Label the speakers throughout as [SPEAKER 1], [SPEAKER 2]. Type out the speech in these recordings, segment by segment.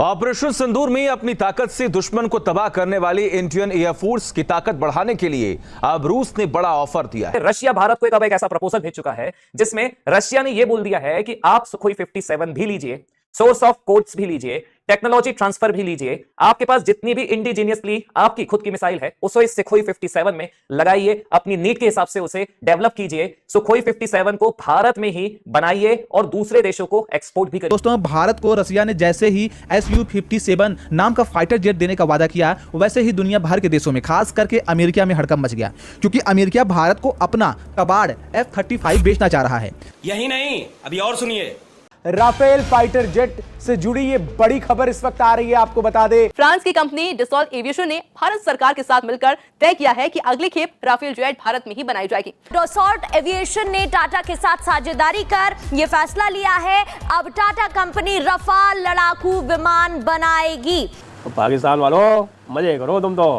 [SPEAKER 1] Operation सिंदूर में अपनी ताकत से दुश्मन को तबाह करने वाली इंडियन एयरफोर्स की ताकत बढ़ाने के लिए अब रूस ने बड़ा ऑफर दिया है।
[SPEAKER 2] रशिया भारत को अब एक ऐसा प्रपोजल भेज चुका है जिसमें रशिया ने यह बोल दिया है कि आप सुखोई 57 भी लीजिए, सोर्स ऑफ कोड्स भी लीजिए, टेक्नोलॉजी ट्रांसफर भी लीजिए, आपके पास जितनी भी इंडिजीनियसली आपकी खुद की मिसाइल है उसे इस सुखोई 57 में लगाइए, अपनी नीड के हिसाब से उसे डेवलप कीजिए, सुखोई 57 को भारत में ही बनाइए और दूसरे देशों को एक्सपोर्ट भी करिए।
[SPEAKER 3] दोस्तों, भारत को रशिया ने जैसे ही Su-57 नाम का फाइटर जेट देने का वादा किया, वैसे ही दुनिया भर के देशों में खास करके अमेरिका में हड़कंप मच गया, क्योंकि अमेरिका भारत को अपना कबाड़ F-35 बेचना चाह रहा है।
[SPEAKER 4] यही नहीं, अभी और सुनिए,
[SPEAKER 5] राफेल फाइटर जेट से जुड़ी ये बड़ी खबर इस वक्त आ रही है। आपको बता दें,
[SPEAKER 6] फ्रांस की कंपनी डसॉल्ट एविएशन ने भारत सरकार के साथ मिलकर तय किया है कि अगली खेप राफेल जेट भारत में ही बनाई जाएगी।
[SPEAKER 7] डसॉल्ट एविएशन ने टाटा के साथ साझेदारी कर ये फैसला लिया है, अब टाटा कंपनी रफाल लड़ाकू विमान बनाएगी।
[SPEAKER 8] तो पाकिस्तान वालों, मजे करो तुम तो।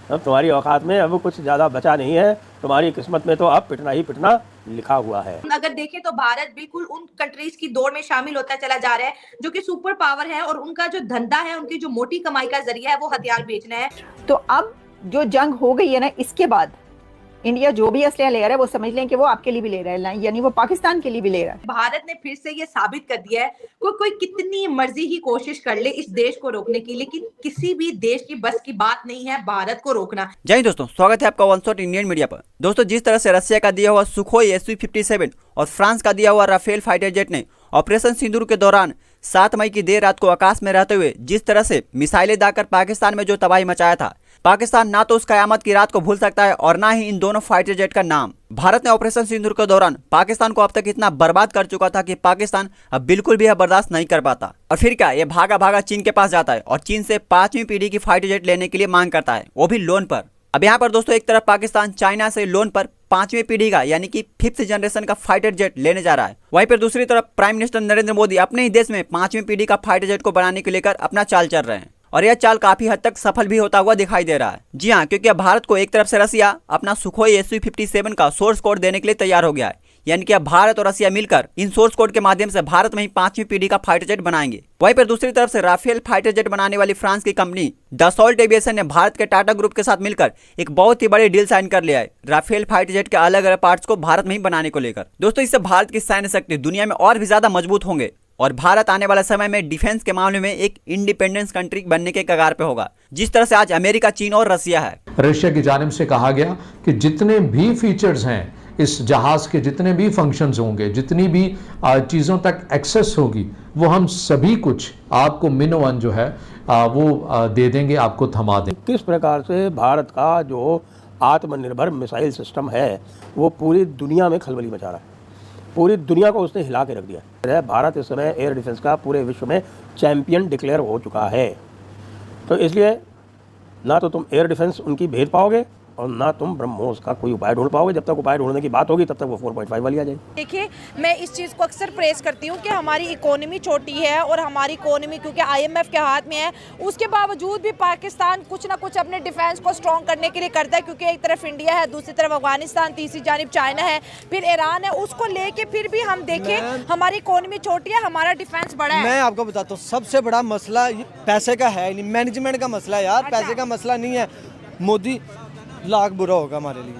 [SPEAKER 8] अब तुम्हारी औकात में अब कुछ ज्यादा बचा नहीं है, तुम्हारी किस्मत में तो अब पिटना ही पिटना लिखा हुआ है।
[SPEAKER 9] अगर देखें तो भारत बिल्कुल उन कंट्रीज की दौड़ में शामिल होता चला जा रहा है जो कि सुपर पावर है और उनका जो धंधा है, उनकी जो मोटी कमाई का जरिया है वो हथियार बेचना है।
[SPEAKER 10] तो अब जो जंग हो गई है ना, इसके बाद इंडिया जो भी असलहा ले रहा है वो समझ लें कि वो आपके लिए भी ले रहा है, यानी वो पाकिस्तान के लिए भी ले रहा है।
[SPEAKER 9] भारत ने फिर से ये साबित कर दिया है, कोई कितनी मर्जी ही कोशिश कर ले इस देश को रोकने की, लेकिन किसी भी देश की बस की बात नहीं है भारत को रोकना।
[SPEAKER 11] जय हिंद दोस्तों, स्वागत है आपका वन शॉट इंडियन मीडिया पर। दोस्तों, जिस तरह से रशिया का दिया हुआ सुखोई Su-57 और फ्रांस का दिया हुआ राफेल फाइटर जेट ने ऑपरेशन सिंदूर के दौरान 7 मई की देर रात को आकाश में रहते हुए जिस तरह से मिसाइलें दागकर पाकिस्तान में जो तबाही मचाया था, पाकिस्तान ना तो उस कयामत की रात को भूल सकता है और ना ही इन दोनों फाइटर जेट का नाम। भारत ने ऑपरेशन सिंदूर के दौरान पाकिस्तान को अब तक इतना बर्बाद कर चुका था कि पाकिस्तान अब बिल्कुल भी यह बर्दाश्त नहीं कर पाता और फिर क्या, ये भागा भागा चीन के पास जाता है और चीन से 5वीं पीढ़ी की फाइटर जेट लेने के लिए मांग करता है, वो भी लोन पर। अब यहाँ पर दोस्तों, एक तरफ पाकिस्तान चाइना से लोन पर 5वीं पीढ़ी का यानी कि 5th जनरेशन का फाइटर जेट लेने जा रहा है, वहीं पर दूसरी तरफ प्राइम मिनिस्टर नरेंद्र मोदी अपने ही देश में 5वीं पीढ़ी का फाइटर जेट को बनाने को लेकर अपना चाल चल रहे हैं और यह चाल काफी हद तक सफल भी होता हुआ दिखाई दे रहा है। जी हाँ, क्योंकि अब भारत को एक तरफ से रसिया अपना सुखोई Su-57 का सोर्स कोड देने के लिए तैयार हो गया है, यानी कि अब भारत और रसिया मिलकर इन सोर्स कोड के माध्यम से भारत में ही 5वीं पीढ़ी का फाइटर जेट बनाएंगे। वहीं पर दूसरी तरफ से राफेल फाइटर जेट बनाने वाली फ्रांस की कंपनी डसॉल्ट एविएशन ने भारत के टाटा ग्रुप के साथ मिलकर एक बहुत ही बड़ी डील साइन कर लिया है राफेल फाइटर जेट के अलग अलग पार्ट्स को भारत में ही बनाने को लेकर। दोस्तों, इससे भारत की सैन्य शक्ति दुनिया में और भी ज्यादा मजबूत होंगे और भारत आने वाले समय में डिफेंस के मामले में एक इंडिपेंडेंस कंट्री बनने के कगार पे होगा, जिस तरह से आज अमेरिका, चीन और रसिया है।
[SPEAKER 12] रशिया की जानिब से कहा गया कि जितने भी फीचर्स हैं इस जहाज के, जितने भी फंक्शंस होंगे, जितनी भी चीज़ों तक एक्सेस होगी, वो हम सभी कुछ आपको मिनोवन जो है वो दे देंगे, आपको थमा देंगे।
[SPEAKER 8] किस प्रकार से भारत का जो आत्मनिर्भर मिसाइल सिस्टम है वो पूरी दुनिया में खलबली मचा रहा है, पूरी दुनिया को उसने हिला के रख दिया है। भारत इस समय एयर डिफेंस का पूरे विश्व में चैंपियन डिक्लेयर हो चुका है, तो इसलिए ना तो तुम एयर डिफेंस उनकी भेज पाओगे और ना तुम ब्रह्मोस का कोई उपाय ढूंढ पाओगे। जब तक उपाय ढूंढने की बात होगी तब तक वो 4.5 वाली आ जाएगी।
[SPEAKER 13] देखिए, मैं इस चीज़ को अक्सर प्रेस करती हूँ कि हमारी इकोनॉमी छोटी है और हमारी इकोनॉमी क्योंकि IMF के हाथ में है, उसके बावजूद भी पाकिस्तान कुछ ना कुछ अपने डिफेंस को स्ट्रॉन्ग करने के लिए करता है, क्योंकि एक तरफ इंडिया है, दूसरी तरफ अफगानिस्तान, तीसरी जानिब चाइना है, फिर ईरान है, उसको लेके फिर भी हम देखें हमारी इकोनॉमी छोटी है, हमारा डिफेंस बड़ा है।
[SPEAKER 14] मैं आपको बताता हूँ, सबसे बड़ा मसला पैसे का है, मैनेजमेंट का मसला है यार। अच्छा। पैसे का मसला नहीं है। मोदी लाख बुरा होगा हमारे लिए,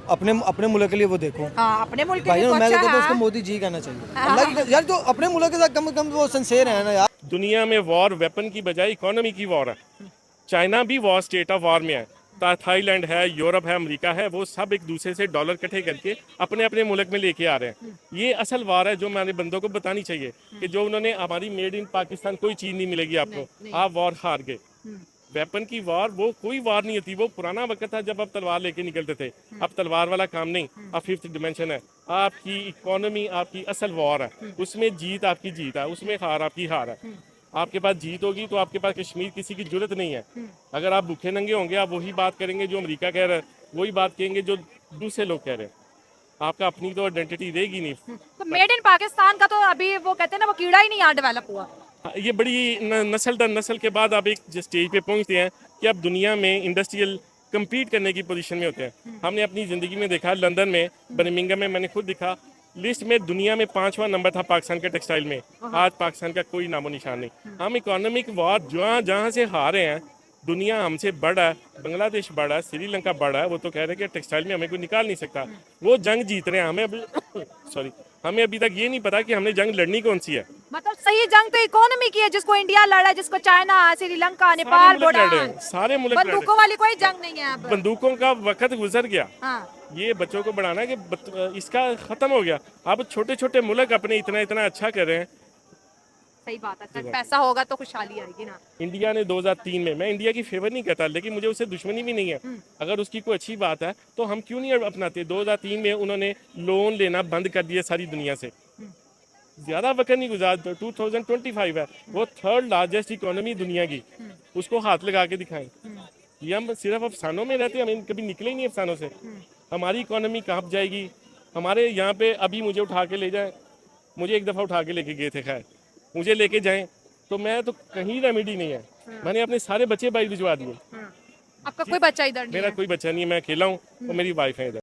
[SPEAKER 14] अपने मुल्क के लिए वो देखो।
[SPEAKER 13] हाँ, अपने मुल्क के
[SPEAKER 14] लिए
[SPEAKER 13] तो
[SPEAKER 14] मैं
[SPEAKER 13] अच्छा
[SPEAKER 14] कहता हूं उसको मोदी जी कहना चाहिए। अल्लाह यार, जो अपने मुल्क के साथ कम से कम वो सिंसियर है ना यार।
[SPEAKER 15] दुनिया में वॉर वेपन की बजाय इकोनॉमी की वॉर है। चाइना भी वॉर, स्टेट ऑफ वॉर में है, थाईलैंड है, यूरोप है, अमेरिका है, वो सब एक दूसरे से डॉलर इकट्ठे करके अपने अपने मुल्क में लेके आ रहे हैं। ये असल वार है जो हमारे बंदों को बतानी चाहिए कि जो उन्होंने हमारी मेड इन पाकिस्तान कोई चीज़ नहीं मिलेगी आपको, आप वॉर हार गए। वेपन की वार वो कोई वार नहीं होती, वो पुराना वक्त था जब आप तलवार लेके निकलते थे। अब तलवार वाला काम नहीं, अब 5th डिमेंशन है। आपकी इकोनॉमी आपकी असल वार है, उसमें जीत आपकी जीत है, उसमें हार आपकी हार है। आपके पास जीत होगी तो आपके पास कश्मीर किसी की जरूरत नहीं है। अगर आप भूखे नंगे होंगे, आप वही बात करेंगे जो अमेरिका कह रहा है, वही बात कहेंगे जो दूसरे लोग कह रहे हैं। आपका अपनी तो आइडेंटिटी रहेगी नहीं।
[SPEAKER 13] तो मेड इन पाकिस्तान का तो अभी वो कहते हैं ना, वो कीड़ा ही नहीं यहाँ डेवलप हुआ।
[SPEAKER 15] ये बड़ी नस्ल दर नस्ल के बाद आप एक स्टेज पे पहुंचते हैं कि अब दुनिया में इंडस्ट्रियल कम्पीट करने की पोजीशन में होते हैं। हमने अपनी ज़िंदगी में देखा, लंदन में, बर्मिंघम में मैंने खुद देखा लिस्ट में दुनिया में 5वां नंबर था पाकिस्तान के टेक्सटाइल में। आज पाकिस्तान का कोई नामो निशान नहीं। हम इकोनॉमिक वॉर जहाँ से हारे हैं, दुनिया हमसे बड़ा है, बांग्लादेश बड़ा है, श्रीलंका बड़ा है, वो तो कह रहे हैं कि टेक्सटाइल में हमें कोई निकाल नहीं सकता। वो जंग जीत रहे हैं, हमें अभी सॉरी हमें अभी तक ये नहीं पता कि हमने जंग लड़नी कौन सी है।
[SPEAKER 13] मतलब सही जंग तो इकोनॉमी की है, जिसको इंडिया लड़ा, जिसको चाइना, श्रीलंका, नेपाल, भूटान,
[SPEAKER 15] सारे मुल्क
[SPEAKER 13] बंदूकों वाली कोई जंग नहीं है अब।
[SPEAKER 15] बंदूकों का वक्त गुजर गया।
[SPEAKER 13] हाँ।
[SPEAKER 15] ये बच्चों को बढ़ाना कि इसका खत्म हो गया। अब छोटे छोटे मुल्क अपने इतना अच्छा कर रहे हैं।
[SPEAKER 13] सही बात है सर, पैसा होगा तो खुशहाली आएगी ना।
[SPEAKER 15] इंडिया ने 2003 में, मैं इंडिया की फेवर नहीं करता, लेकिन मुझे उससे दुश्मनी भी नहीं है। अगर उसकी कोई अच्छी बात है तो हम क्यों नहीं अपनाते। 2003 में उन्होंने लोन लेना बंद कर दिया सारी दुनिया से। ज्यादा वक्त नहीं गुजार, 2025 है, वो 3rd लार्जेस्ट इकोनॉमी दुनिया की, उसको हाथ लगा के दिखाएं। ये हम सिर्फ अफसानों में रहते हैं, हमें कभी निकले ही नहीं अफसानों से। हमारी इकोनॉमी कहाँ जाएगी। हमारे यहाँ पे अभी मुझे उठा के ले जाए, मुझे एक दफ़ा उठा के लेके गए थे, खैर मुझे लेके जाएं तो मैं तो कहीं रेमेडी नहीं है। मैंने अपने सारे बच्चे बाहर भिजवा दिए।
[SPEAKER 13] आपका कोई बच्चा इधर नहीं
[SPEAKER 15] मेरा
[SPEAKER 13] है?
[SPEAKER 15] कोई बच्चा नहीं है, मैं अकेला हूँ और मेरी वाइफ है इधर।